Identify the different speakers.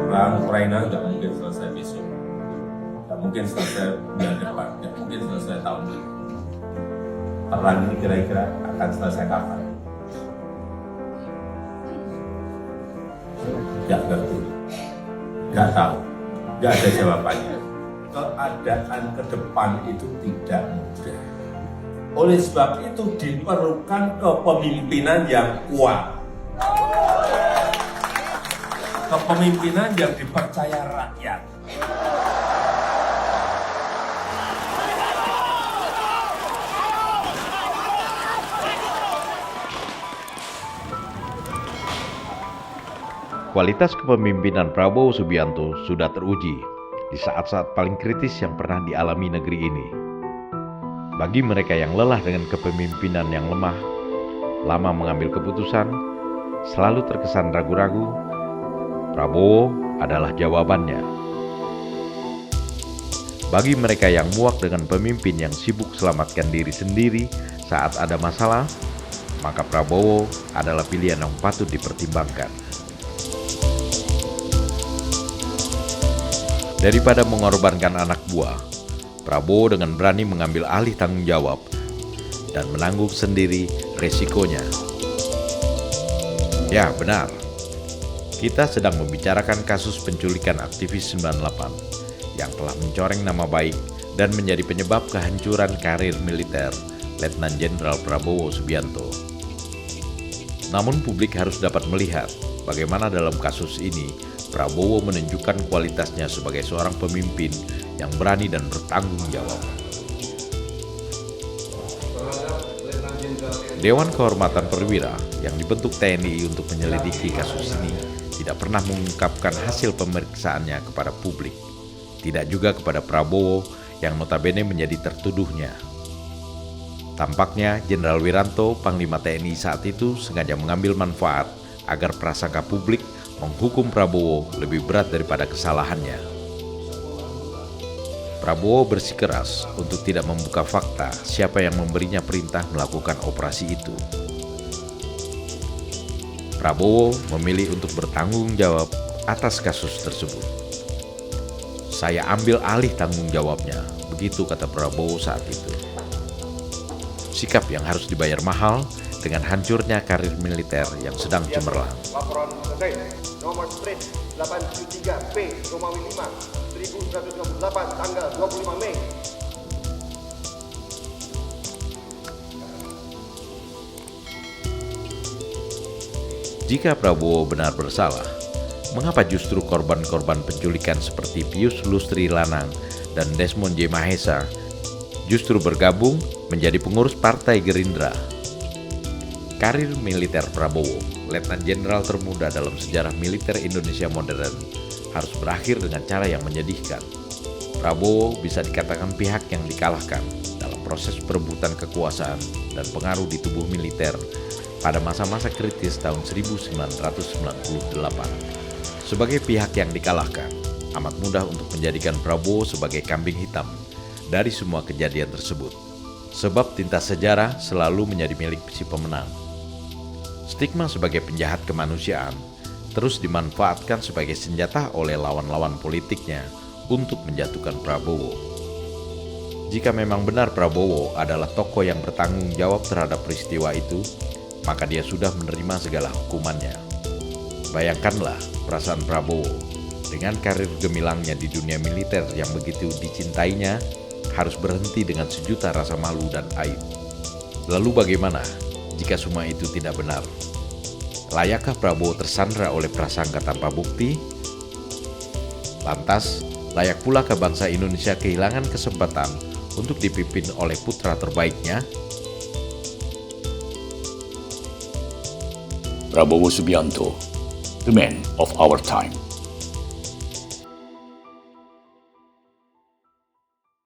Speaker 1: Perang Ukraina nggak mungkin selesai besok, nggak mungkin selesai bulan depan, nggak mungkin selesai tahun ini. Perang ini kira-kira akan selesai kapan? Nggak ngerti, nggak tahu, nggak ada jawabannya. Keadaan ke depan itu tidak mudah. Oleh sebab itu diperlukan kepemimpinan yang kuat. Kepemimpinan yang dipercaya rakyat.
Speaker 2: Kualitas kepemimpinan Prabowo Subianto sudah teruji di saat-saat paling kritis yang pernah dialami negeri ini. Bagi mereka yang lelah dengan kepemimpinan yang lemah, lama mengambil keputusan, selalu terkesan ragu-ragu, Prabowo adalah jawabannya. Bagi mereka yang muak dengan pemimpin yang sibuk selamatkan diri sendiri saat ada masalah, maka Prabowo adalah pilihan yang patut dipertimbangkan. Daripada mengorbankan anak buah, Prabowo dengan berani mengambil alih tanggung jawab dan menanggung sendiri resikonya. Ya, benar. Kita sedang membicarakan kasus penculikan aktivis 98 yang telah mencoreng nama baik dan menjadi penyebab kehancuran karir militer Letnan Jenderal Prabowo Subianto. Namun publik harus dapat melihat bagaimana dalam kasus ini Prabowo menunjukkan kualitasnya sebagai seorang pemimpin yang berani dan bertanggung jawab. Dewan Kehormatan Perwira yang dibentuk TNI untuk menyelidiki kasus ini tidak pernah mengungkapkan hasil pemeriksaannya kepada publik. Tidak juga kepada Prabowo yang notabene menjadi tertuduhnya. Tampaknya Jenderal Wiranto, Panglima TNI saat itu sengaja mengambil manfaat agar prasangka publik menghukum Prabowo lebih berat daripada kesalahannya. Prabowo bersikeras untuk tidak membuka fakta siapa yang memberinya perintah melakukan operasi itu. Prabowo memilih untuk bertanggung jawab atas kasus tersebut. Saya ambil alih tanggung jawabnya, begitu kata Prabowo saat itu. Sikap yang harus dibayar mahal dengan hancurnya karir militer yang sedang cemerlang.
Speaker 3: Laporan selesai. Nomor strip 83 P Romawi 5 1128 tanggal 25 Mei.
Speaker 2: Jika Prabowo benar bersalah, mengapa justru korban-korban penculikan seperti Pius Lustri Lanang dan Desmond J. Mahesa justru bergabung menjadi pengurus Partai Gerindra? Karir militer Prabowo, Letnan Jenderal termuda dalam sejarah militer Indonesia modern, harus berakhir dengan cara yang menyedihkan. Prabowo bisa dikatakan pihak yang dikalahkan dalam proses perebutan kekuasaan dan pengaruh di tubuh militer pada masa-masa kritis tahun 1998. Sebagai pihak yang dikalahkan, amat mudah untuk menjadikan Prabowo sebagai kambing hitam dari semua kejadian tersebut. Sebab tinta sejarah selalu menjadi milik si pemenang. Stigma sebagai penjahat kemanusiaan terus dimanfaatkan sebagai senjata oleh lawan-lawan politiknya untuk menjatuhkan Prabowo. Jika memang benar Prabowo adalah tokoh yang bertanggung jawab terhadap peristiwa itu, maka dia sudah menerima segala hukumannya. Bayangkanlah perasaan Prabowo dengan karir gemilangnya di dunia militer yang begitu dicintainya harus berhenti dengan sejuta rasa malu dan aib. Lalu bagaimana jika semua itu tidak benar? Layakkah Prabowo tersandra oleh prasangka tanpa bukti? Lantas, layak pula ke bangsa Indonesia kehilangan kesempatan untuk dipimpin oleh putra terbaiknya?
Speaker 4: Prabowo Subianto, the man of our time.